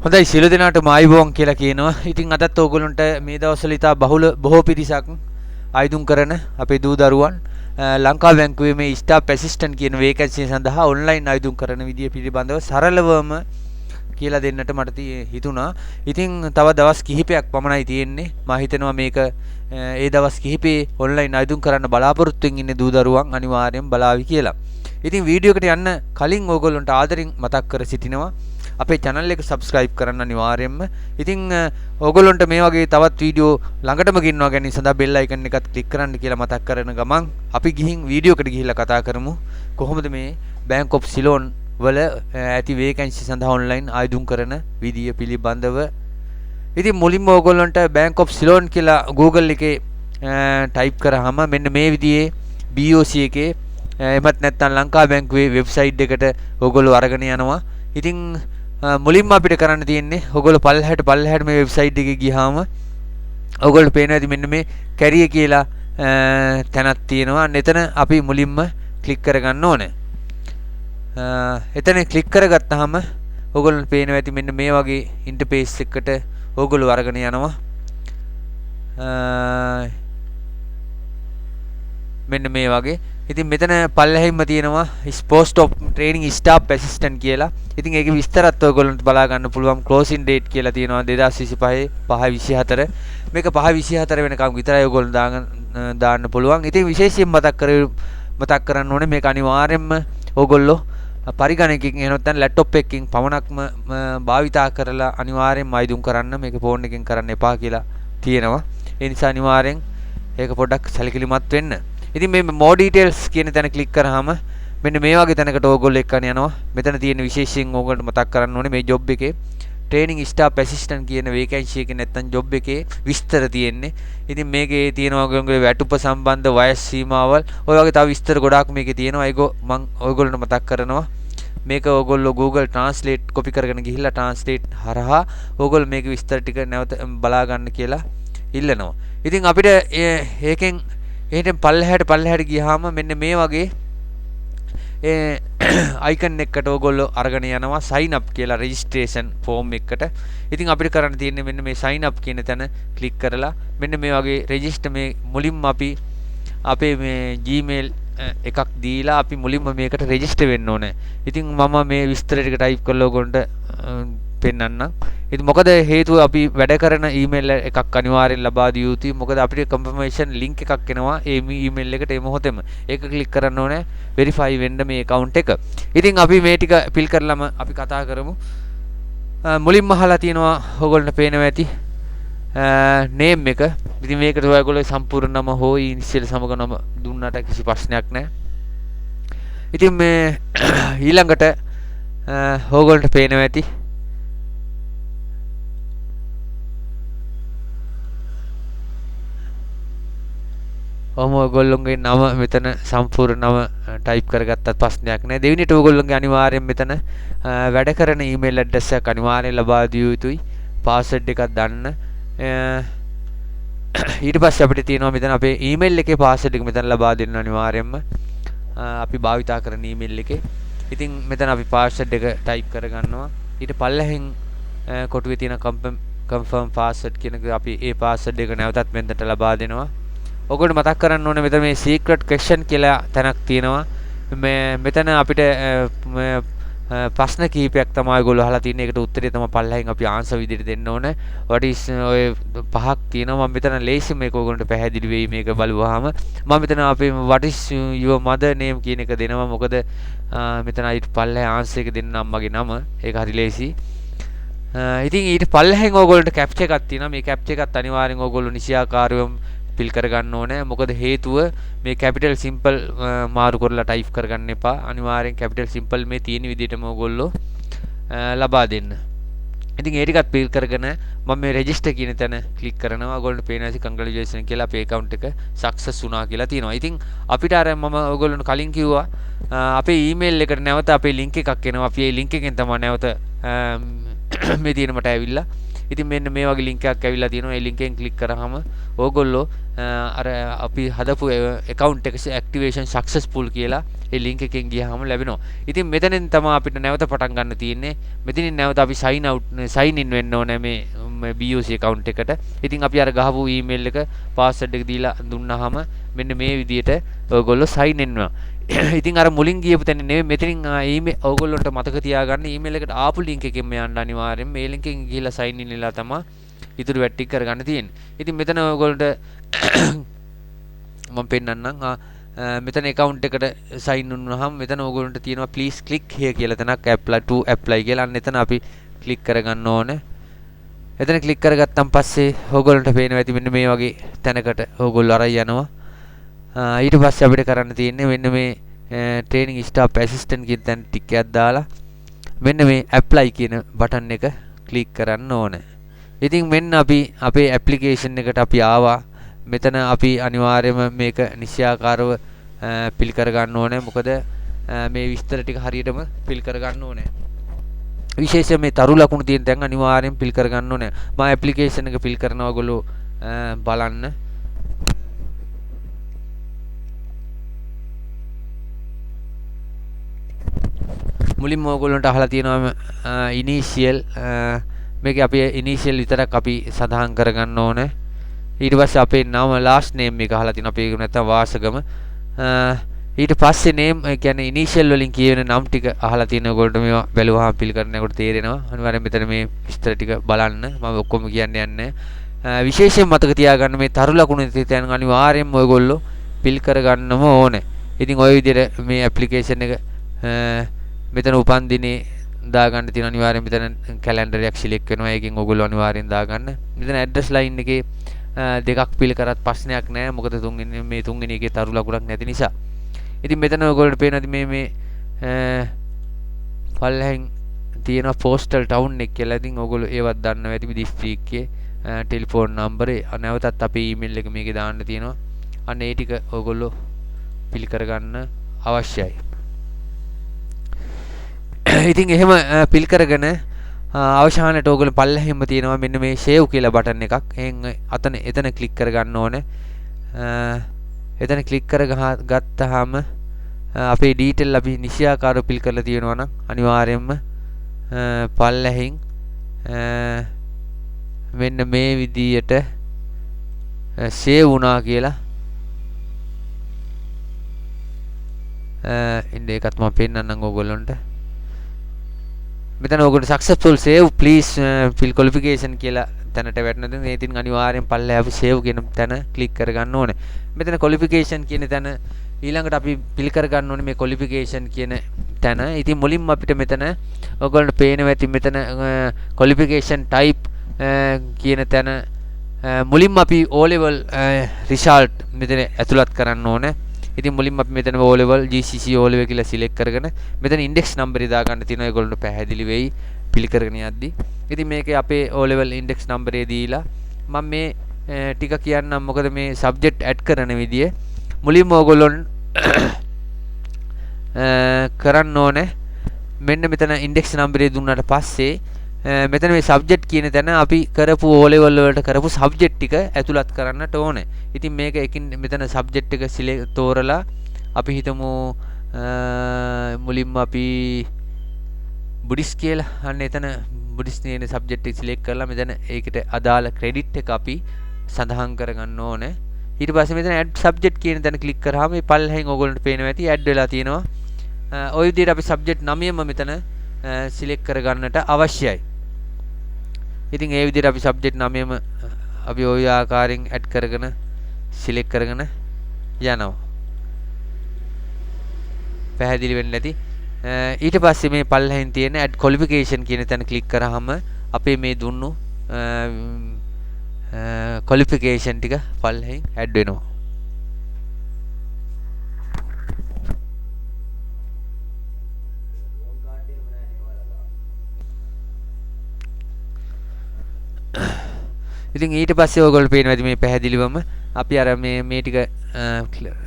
හොඳයි සියලු දෙනාට මායිබෝන් කියලා කියනවා. ඉතින් අදත් ඕගොල්ලන්ට මේ දවස්වල ඉතා බොහෝ පිරිසක් ආයුධම් කරන අපේ දූ දරුවන් ලංකා බැංකුවේ මේ ස්ටාෆ් ඇසිස්ටන්ට් කියන වේකන්සි සඳහා ඔන්ලයින් ආයුධම් කරන විදිය පිළිබඳව සරලවම කියලා දෙන්නට මට හිතුණා. ඉතින් තව දවස් කිහිපයක් පමණයි තියෙන්නේ. මම හිතනවා මේක ඒ දවස් කිහිපේ ඔන්ලයින් ආයුධම් කරන්න බලාපොරොත්තුෙන් ඉන්නේ දූ දරුවන් අනිවාර්යෙන් බලාවි කියලා. ඉතින් වීඩියෝ එකට යන්න කලින් ඕගොල්ලන්ට ආදරෙන් මතක් කර සිටිනවා අපේ channel එක subscribe කරන්න අනිවාර්යයෙන්ම. ඉතින් ඕගොල්ලන්ට මේ වගේ තවත් වීඩියෝ ළඟටම ගෙන්වා ගැනීම සඳහා bell icon එකත් click කරන්න කියලා මතක් කරන ගමන් අපි ගිහින් වීඩියෝ එකට ගිහිල්ලා කතා කරමු කොහොමද මේ Bank of Ceylon වල ඇති vacancy සඳහා online ආයුධම් කරන විදිය පිළිබඳව. ඉතින් මුලින්ම ඕගොල්ලන්ට Bank of Ceylon කියලා Google එකේ type කරාම මෙන්න මේ විදිහේ BOC එකේ එමත් නැත්නම් ලංකා බැංකුවේ වෙබ්සයිට් එකට ඕගොල්ලෝ අරගෙන යනවා. ඉතින් මුලින්ම අපිට කරන්න තියෙන්නේ ඔයගොල්ලෝ පල්ලෙහාට මේ වෙබ්සයිට් එකේ ගියාම ඔයගොල්ලෝ පේනවා ඇති මෙන්න මේ කැරිය කියලා තැනක් තියෙනවා. එතන අපි මුලින්ම ක්ලික් කරගන්න ඕනේ. එතන ක්ලික් කරගත්තාම ඔයගොල්ලන්ට පේනවා ඇති මෙන්න මේ වගේ ඉන්ටර්ෆේස් එකකට ඔයගොල්ලෝ අරගෙන යනවා. මෙන්න මේ වගේ. ඉතින් මෙතන පල්ලෙහින්ම තියෙනවා post of training staff assistant කියලා. ඉතින් ඒකේ විස්තරත් ඔයගොල්ලන්ට බලා ගන්න පුළුවන්. closing date කියලා තියෙනවා 2025 5/24. මේක 5/24 වෙනකම් විතරයි ඔයගොල්ලෝ දාන්න පුළුවන්. ඉතින් විශේෂයෙන් මතක් කරන්න ඕනේ මේක අනිවාර්යයෙන්ම ඔයගොල්ලෝ පරිගණකකින් එහෙම නැත්නම් ලැප්ටොප් එකකින් පමණක්ම භාවිතා කරලා අනිවාර්යෙන්ම ආයුධම් කරන්න. මේක ෆෝන් එකකින් කරන්න එපා කියලා තියෙනවා. ඒ නිසා අනිවාර්යෙන් ඒක පොඩ්ඩක් සැලකිලිමත් වෙන්න. ඉතින් මේ more details කියන තැන ක්ලික් කරාම මෙන්න මේ වගේ තැනකට ඕගොල්ලෝ එක්කන යනවා. මෙතන තියෙන විශේෂයෙන් ඕගොල්ලන්ට මතක් කරන්න ඕනේ මේ job එකේ training staff assistant කියන vacancy එකේ නැත්තම් job එකේ විස්තර තියෙන්නේ. ඉතින් මේකේ තියෙනවා ඔයගොල්ලෝගේ වැටුප සම්බන්ධ වයස් සීමාවල් ඔය වගේ තව විස්තර ගොඩාක් මේකේ තියෙනවා. ඒක මම ඔයගොල්ලන්ට මතක් කරනවා. මේක ඕගොල්ලෝ Google Translate copy කරගෙන ගිහිල්ලා translate හරහා ඕගොල්ලෝ මේක විස්තර ටික නැවත බලා ගන්න කියලා ඉල්ලනවා. ඉතින් අපිට ඒකෙන් එහෙනම් පල්ලෙහාට ගියාම මෙන්න මේ වගේ icon එකකට ඕගොල්ලෝ අරගෙන යනවා sign up කියලා registration form එකකට. ඉතින් අපිට කරන්න තියෙන්නේ මෙන්න මේ sign up කියන තැන ක්ලික් කරලා මෙන්න මේ වගේ register මේ මුලින්ම අපි අපේ මේ Gmail එකක් දීලා අපි මුලින්ම මේකට register වෙන්න ඕනේ. ඉතින් මම මේ විස්තර ටික type කරලා ඕගොල්ලන්ට පෙන්නන්නම්. ඉතින් මොකද හේතුව අපි වැඩ කරන email එකක් අනිවාර්යෙන් ලබා දිය යුතුයි. මොකද අපිට confirmation link එකක් එනවා ඒ email එකට ඒ මොහොතේම. ඒක ක්ලික් කරන්න ඕනේ verify වෙන්න මේ account එක. ඉතින් අපි මේ ටික fill කරලම අපි කතා කරමු. මුලින්ම අහලා තියෙනවා ඕගොල්ලන්ට පේනවා ඇති name එක. ඉතින් මේකට ඔයගොල්ලෝ සම්පූර්ණ නම හෝ initial සමග නම දුන්නට කිසි ප්‍රශ්නයක් නැහැ. ඉතින් මේ ඊළඟට ඕගොල්ලන්ට පේනවා ඇති ඔයගොල්ලෝගේ නම මෙතන සම්පූර්ණ නම ටයිප් කරගත්තත් ප්‍රශ්නයක් නැහැ. දෙවෙනිට ඔයගොල්ලෝගේ අනිවාර්යෙන් මෙතන වැඩ කරන ඊමේල් ඇඩ්‍රස් එක අනිවාර්යෙන් ලබා දිය යුතුයි. පාස්වර්ඩ් එකක් දාන්න. ඊට පස්සේ අපිට තියෙනවා මෙතන අපේ ඊමේල් එකේ පාස්වර්ඩ් එක මෙතන ලබා දෙන්න අනිවාර්යෙන්ම අපි භාවිතා කරන ඊමේල් එකේ. ඉතින් මෙතන අපි පාස්වර්ඩ් එක ටයිප් කරගන්නවා. ඊට පල්ලෙහින් කොටුවේ තියෙන confirm password කියන එක අපි ඒ පාස්වර්ඩ් එක නැවතත් මෙතනට ලබා දෙනවා. ඔයගොල්ලෝ මතක් කරන්න ඕනේ මෙතන මේ secret question කියලා තැනක් තියෙනවා. මෙතන අපිට ප්‍රශ්න කිහිපයක් තමයි ඔයගොල්ලෝ අහලා තියෙන්නේ. ඒකට උත්තරේ තමයි පල්ලෙහින් අපි ආන්සර් විදිහට දෙන්න ඕනේ. what is ඔය පහක් තියෙනවා. මම මෙතන ලේසි මේක ඔයගොල්ලන්ට පැහැදිලි වෙයි මේක බලුවාම. මම මෙතන අපේ what is your mother name කියන එක දෙනවා. මොකද මෙතන ඊට පල්ලෙහා ආන්සර් එක දෙන්න අම්මගේ නම. ඒක හරි ලේසි. ඉතින් ඊට පල්ලෙහින් ඔයගොල්ලන්ට captcha එකක් තියෙනවා. මේ captcha එකත් අනිවාර්යෙන් ඔයගොල්ලෝ නිසියාකාරවම fill කරගන්න ඕනේ. මොකද හේතුව මේ capital simple මාරු කරලා type කරගන්න එපා. අනිවාර්යෙන් capital simple මේ තියෙන විදිහටම ඔයගොල්ලෝ ලබා දෙන්න. ඉතින් ඒ ටිකත් fill කරගෙන මම මේ register කියන තැන click කරනවා. ඔයගොල්ලන්ට පේනවා ඉතින් congratulations කියලා අපේ account එක success වුණා කියලා තියෙනවා. ඉතින් අපිට අර මම ඔයගොල්ලන්ට කලින් කිව්වා අපේ email එකට නැවත අපේ link එකක් එනවා. අපි ඒ link එකෙන් තමයි නැවත මේ තියෙන මට ඇවිල්ලා. ඉතින් මෙන්න මේ වගේ link එකක් ඇවිල්ලා තියෙනවා. ඒ link එකෙන් click කරාම ඕගොල්ලෝ අර අපි හදපු account එක activation successful කියලා ඒ link එකෙන් ගියාම ලැබෙනවා. ඉතින් මෙතනින් තමයි අපිට නැවත පටන් ගන්න තියෙන්නේ. මෙතනින් නැවත අපි sign in වෙන්න ඕනේ මේ BOC account එකට. ඉතින් අපි අර ගහපු email එක password එක දීලා දුන්නාම මෙන්න මේ විදියට ඔයගොල්ලෝ sign in වෙනවා. ඉතින් අර මුලින් ගියපු තැන නෙවෙයි මෙතනින් email ඔයගොල්ලන්ට මතක තියාගන්න email එකට ආපු link එකෙන් යන්න අනිවාර්යෙන් මේ link එකෙන් ගිහිල්ලා sign in වෙලා තමයි ඉතුරු වැට් ටික කරගන්න තියෙන්නේ. ඉතින් මෙතන ඔයගොල්ලන්ට මම පෙන්නන්නම් මෙතන account එකට sign in වුණාම මෙතන ඔයගොල්ලන්ට තියෙනවා please click here කියලා තැනක් apply කියලා. අන්න එතන අපි click කරගන්න ඕනේ. එතන click කරගත්තන් පස්සේ ඔයගොල්ලන්ට පේනවා ඇති මෙන්න මේ වගේ තැනකට ඔයගොල්ලෝ අරන් යනවා. ඊට පස්සේ අපිට කරන්න තියෙන්නේ මෙන්න මේ training staff assistant කියන තැන ටික එකක් දාලා මෙන්න මේ apply කියන බටන් එක click කරන්න ඕනේ. ඉතින් මෙන්න අපි අපේ application එකට අපි ආවා. මෙතන අපි අනිවාර්යයෙන්ම මේක නිශ්චයාකාරව fill කර ගන්න ඕනේ. මොකද මේ විස්තර ටික හරියටම fill කර ගන්න ඕනේ. විශේෂයෙන් මේ තරු ලකුණු තියෙන තැන් අනිවාර්යෙන් fill කර ගන්න ඕනේ. මම application එක fill කරනවා ඔයගොල්ලෝ බලන්න. මුලින්ම ඔයගොල්ලන්ට අහලා තියෙනවා initial මේක අපි initial විතරක් අපි සඳහන් කරගන්න ඕනේ. ඊට පස්සේ අපේ නම last name එක අහලා තියෙනවා. අපි නැත්තම් වාසගම. ඊට පස්සේ name කියන්නේ initial වලින් කියවෙන නම් ටික අහලා තියෙන ඔයගොල්ලන්ට මේවා බැලුවාම fill කරනකොට තේරෙනවා. අනිවාර්යෙන් මෙතන මේ විස්තර ටික බලන්න. මම ඔක්කොම කියන්නේ නැහැ. විශේෂයෙන් මතක තියාගන්න මේ තරු ලකුණු තියෙන අනිවාර්යෙන්ම ඔයගොල්ලෝ fill කරගන්නම ඕනේ. ඉතින් ওই විදිහට මේ application එක මෙතන උපන් දිනේ දාගන්න තියෙන අනිවාර්යෙන් මෙතන කැලෙන්ඩර් එකක් සිලෙක්ට් වෙනවා. ඒකෙන් ඔයගොල්ලෝ අනිවාර්යෙන් දාගන්න. මෙතන ඇඩ්‍රස් ලයින් එකේ දෙකක් පිළ කරත් ප්‍රශ්නයක් නැහැ. මොකද තුන්වෙනි එකේ තරු ලකුණක් නැති නිසා. ඉතින් මෙතන ඔයගොල්ලන්ට පේනවාද මේ පල්ලෙන් තියෙන postal town එක කියලා. ඉතින් ඔයගොල්ලෝ ඒවත් දන්නවා ඇති දිස්ත්‍රික්කයේ ටෙලිෆෝන් නම්බරේ නැවතත් අපේ ඊමේල් එක මේකේ දාන්න තියෙනවා. අන්න ඒ ටික ඔයගොල්ලෝ පිළ කරගන්න අවශ්‍යයි. ඉතින් එහෙම පිල් කරගෙන අවසානට ඕගොල්ලෝ පල්ලෙහිම තියෙනවා මෙන්න මේ save කියලා බටන් එකක්. එහෙන් එතන ක්ලික් කරගන්න ඕනේ. එතන ක්ලික් කරගත්තාම අපේ ඩීටේල් අපි නිශ්චයාකාරව පිල් කරලා තියෙනවා නම් අනිවාර්යයෙන්ම පල්ලෙහින් මෙන්න මේ විදියට save වුණා කියලා ඉන්නේ එකත් මම පෙන්නන්නම් ඕගොල්ලන්ට. මෙතන ඔයගොල්ලෝ successful save please fill qualification කියලා තැනට වැටෙනද මේ ඉතින් අනිවාර්යෙන් පල්ලෙහා අපි save කියන තැන ක්ලික් කරගන්න ඕනේ. මෙතන qualification කියන තැන ඊළඟට අපි fill කරගන්න ඕනේ මේ qualification කියන තැන. ඉතින් මුලින්ම අපිට මෙතන ඔයගොල්ලන්ට පේනවා ඇති මෙතන qualification type කියන තැන මුලින්ම අපි O level result මෙතන ඇතුළත් කරන්න ඕනේ. ඉතින් මුලින්ම අපි මෙතන O level GCC O level කියලා select කරගෙන මෙතන index number එක දාගන්න තියෙනවා. ඒගොල්ලන්ට පැහැදිලි වෙයි පිළි කරගෙන යද්දි. ඉතින් මේකේ අපේ O level index number එක දීලා මම මේ ටික කියන්නම්. මොකද මේ subject add කරන විදිය මුලින්ම ඕගොල්ලොන් කරන්න ඕනේ. මෙන්න මෙතන index number එක දුන්නාට පස්සේ මෙතන මේ subject කියන තැන අපි කරපු O level වලට කරපු subject ටික ඇතුළත් කරන්නට ඕනේ. ඉතින් මේක එකින් මෙතන subject එක තෝරලා අපි හිතමු මුලින්ම අපි බුද්දිස් කියලා අන්න එතන බුද්දිස් කියන subject එක select කරලා මෙතන ඒකට අදාළ credit එක අපි සඳහන් කරගන්න ඕනේ. ඊට පස්සේ මෙතන add subject කියන තැන click කරාම මේ පල්ලෙහින් ඔයගොල්ලන්ට පේනවා ඇති add වෙලා තියෙනවා. ওই විදිහට අපි subject නමයම මෙතන select කරගන්නට අවශ්‍යයි. ඉතින් ඒ විදිහට අපි subject නමයම අපි ওই ආකාරයෙන් add කරගෙන select කරගෙන යනවා. පැහැදිලි වෙන්න ඇති. ඊට පස්සේ මේ පල්ලෙහින් තියෙන add qualification කියන තැන click කරාම අපේ මේ දුන්නු qualification ටික පල්ලෙහින් add වෙනවා. ඉතින් ඊට පස්සේ ඔයගොල්ලෝ පේනවා මේ පැහැදිලිවම අපි අර මේ ටික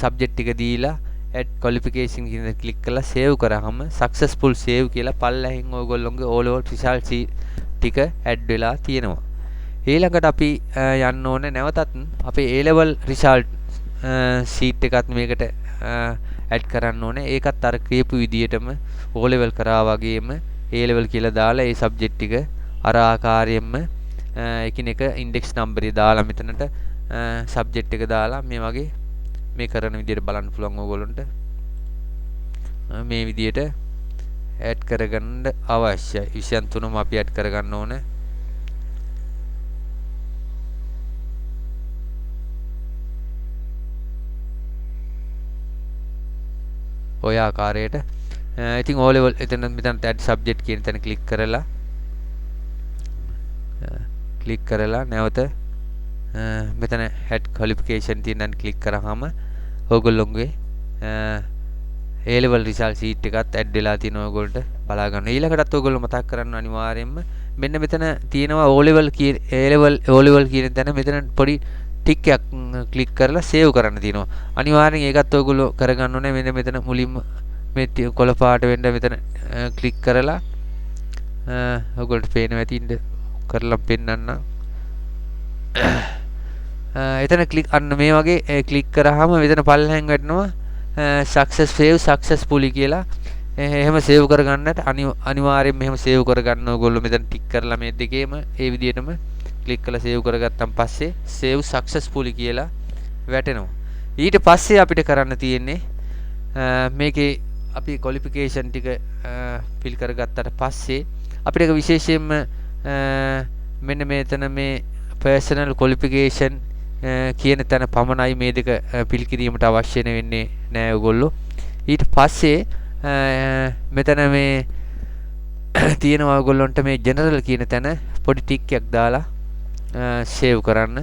subject ටික දීලා add qualification කියන ක්ලික් කරලා save කරාම successful save කියලා පල්ලෙහින් ඔයගොල්ලෝගේ O level result ටික add වෙලා තියෙනවා. ඊළඟට අපි යන්න ඕනේ නැවතත් අපේ A level result sheet එකත් මේකට ඇඩ් කරන්න ඕනේ. ඒකත් අර කියපු විදියටම O level කරා වගේම A level කියලා දාලා ඒ සබ්ජෙක්ට් ටික අර ආකාරයෙන්ම එකිනෙක ඉන්ඩෙක්ස් නම්බරය දාලා මෙතනට සබ්ජෙක්ට් එක දාලා මේ වගේ මේ කරන විදියට බලන්න පුළුවන් ඕගොල්ලන්ට. මේ විදියට ඇඩ් කරගන්න අවශ්‍යයි. විෂයන් තුනම අපි ඇඩ් කරගන්න ඕනේ. ඔය ආකාරයට ඉතින් O level එතන මෙතන add subject කියන තැන ක්ලික් කරලා නැවත මෙතන head qualification තියෙන තැන ක්ලික් කරාම ඕගොල්ලෝගේ A level result sheet එකත් add වෙලා තියෙනවා ඕගොල්ලන්ට බලා ගන්න. ඊළඟටත් ඕගොල්ලෝ මතක් කරගන්න අනිවාර්යයෙන්ම මෙන්න මෙතන තියෙනවා O level කියන O level කියන තැන මෙතන පොඩි ටික් එකක් ක්ලික් කරලා සේව් කරන්න තියෙනවා. අනිවාර්යෙන් ඒකත් ඔයගොල්ලෝ කරගන්න ඕනේ. මෙතන මුලින්ම මේ කොළ පාට වෙන්න මෙතන ක්ලික් කරලා ඔයගොල්ලන්ට පේනවා ඇති ඉන්න කරලා පෙන්නන්න. එතන ක්ලික් අන්න මේ වගේ ක්ලික් කරාම මෙතන පල්ලෙහෙන් වැටෙනවා success save successfully කියලා. එහෙම සේව් කරගන්නට අනිවාර්යෙන් මෙහෙම සේව් කරගන්න ඕගොල්ලෝ මෙතන ටික් කරලා මේ දෙකේම ඒ විදිහටම ක්ලික් කරලා සේව් කරගත්තන් පස්සේ save successfully කියලා වැටෙනවා. ඊට පස්සේ අපිට කරන්න තියෙන්නේ මේකේ අපි qualification ටික fill කරගත්තට පස්සේ අපිට විශේෂයෙන්ම මෙන්න මෙතන මේ personal qualification කියන තැන පමණයි මේ දෙක fill කිරීමට අවශ්‍ය වෙන්නේ නෑ ඔයගොල්ලෝ. ඊට පස්සේ මෙතන මේ තියෙනවා ඔයගොල්ලන්ට මේ general කියන තැන පොඩි ටික් එකක් දාලා save කරන්න.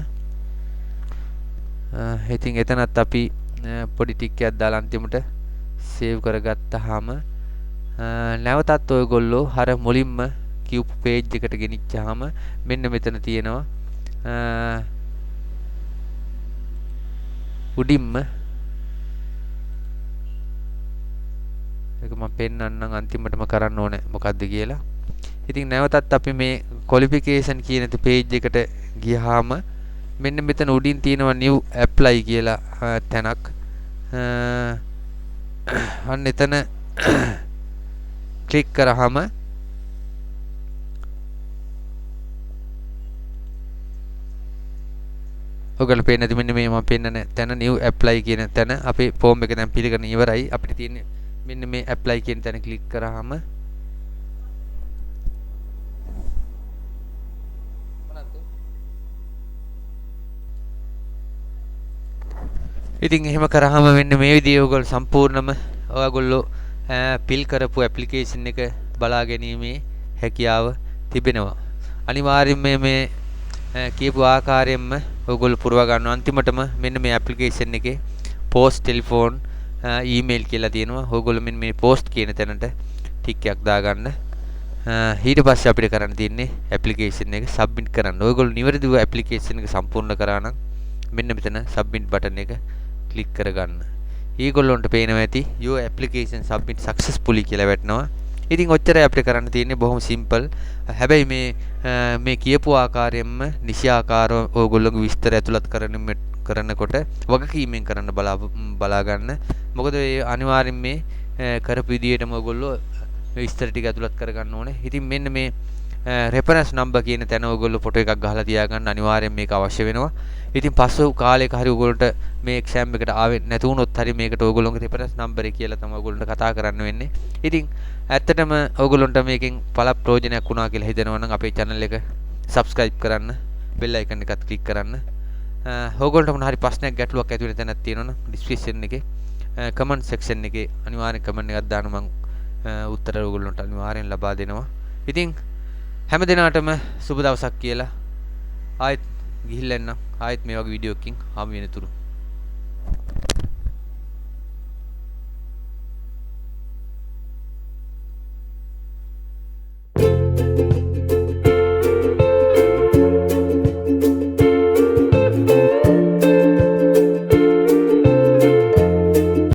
ඉතින් එතනත් අපි පොඩි ටික් එකක් දාලා අන්තිමට save කරගත්තාම නැවතත් ඔයගොල්ලෝ අර මුලින්ම කියපු page එකට ගෙනිච්චාම මෙන්න මෙතන තියෙනවා උඩින්ම ඒක මම පෙන්නන්නම් අන්තිමටම කරන්න ඕනේ මොකද්ද කියලා. ඉතින් නැවතත් අපි මේ qualification කියන page එකට ගියාම මෙන්න මෙතන උඩින් තියෙනවා new apply කියලා තැනක්. අන්න එතන ක්ලික් කරාම ඔයගොල්ලෝ පේන්නේ නැති මෙන්න මේ මම පෙන්නන තැන new apply කියන තැන අපේ form එක දැන් පිළිගන්න ඉවරයි. අපිට තියෙන්නේ මෙන්න මේ apply කියන තැන ක්ලික් කරාම ඉතින් එහෙම කරාම මෙන්න මේ විදිහේ ඔයගොල්ලෝ සම්පූර්ණම ඔයගොල්ලෝ පිල් කරපු ඇප්ලිකේෂන් එක බලා ගැනීමේ හැකියාව තිබෙනවා. අනිවාර්යයෙන්ම මේ කියපු ආකාරයෙන්ම ඔයගොල්ලෝ පුරව ගන්න. අන්තිමටම මෙන්න මේ ඇප්ලිකේෂන් එකේ post telephone email කියලා තියෙනවා. ඔයගොල්ලෝ මෙන්න මේ post කියන තැනට ටික් එකක් දාගන්න. ඊට පස්සේ අපිට කරන්න තියෙන්නේ ඇප්ලිකේෂන් එක සබ්මිට් කරන්න. ඔයගොල්ලෝ නිවැරදිව ඇප්ලිකේෂන් එක සම්පූර්ණ කරා නම් මෙන්න මෙතන සබ්මිට් බටන් එක ක්ලික් කරගන්න. ඊගොල්ලොන්ට පේනවා ඇති your application submit successfully කියලා වැටෙනවා. ඉතින් ඔච්චරයි අපිට කරන්න තියෙන්නේ. බොහොම සිම්පල්. හැබැයි මේ කියපු ආකාරයෙන්ම නිසියාකාරව ඕගොල්ලෝගේ විස්තර ඇතුළත් කරනකොට වගකීමෙන් කරන්න බලා ගන්න. මොකද ඒ අනිවාර්යෙන් මේ කරපු විදියටම ඕගොල්ලෝ විස්තර ටික ඇතුළත් කරගන්න ඕනේ. ඉතින් මෙන්න මේ reference number කියන තැන ඕගොල්ලෝ ෆොටෝ එකක් ගහලා තියාගන්න. අනිවාර්යෙන් මේක අවශ්‍ය වෙනවා. ඉතින් පස්සේ කාලයක හරි ඕගොල්ලන්ට මේ එක්සෑම් එකට ආවෙ නැති වුණොත් හරි මේකට ඕගොල්ලෝගේ reference number එක කියලා තමයි ඕගොල්ලන්ට කතා කරන්න වෙන්නේ. ඉතින් ඇත්තටම ඕගොල්ලන්ට මේකෙන් පළ ප්‍රයෝජනයක් වුණා කියලා හිතනවා නම් අපේ channel එක subscribe කරන්න, bell icon එකත් click කරන්න. ඕගොල්ලන්ට මොන හරි ප්‍රශ්නයක් ගැටලුවක් ඇති වෙන තැනක් තියෙනවා නම් description එකේ comment section එකේ අනිවාර්යෙන් comment එකක් දාන්න මම උත්තර ඕගොල්ලන්ට අනිවාර්යෙන් ලබා දෙනවා. ඉතින් හැම දිනකටම සුබ දවසක් කියලා ආයෙත් ගිහිල්ලා එන්න. ආයෙත් මේ වගේ වීඩියෝ එකකින් හමු වෙනතුරු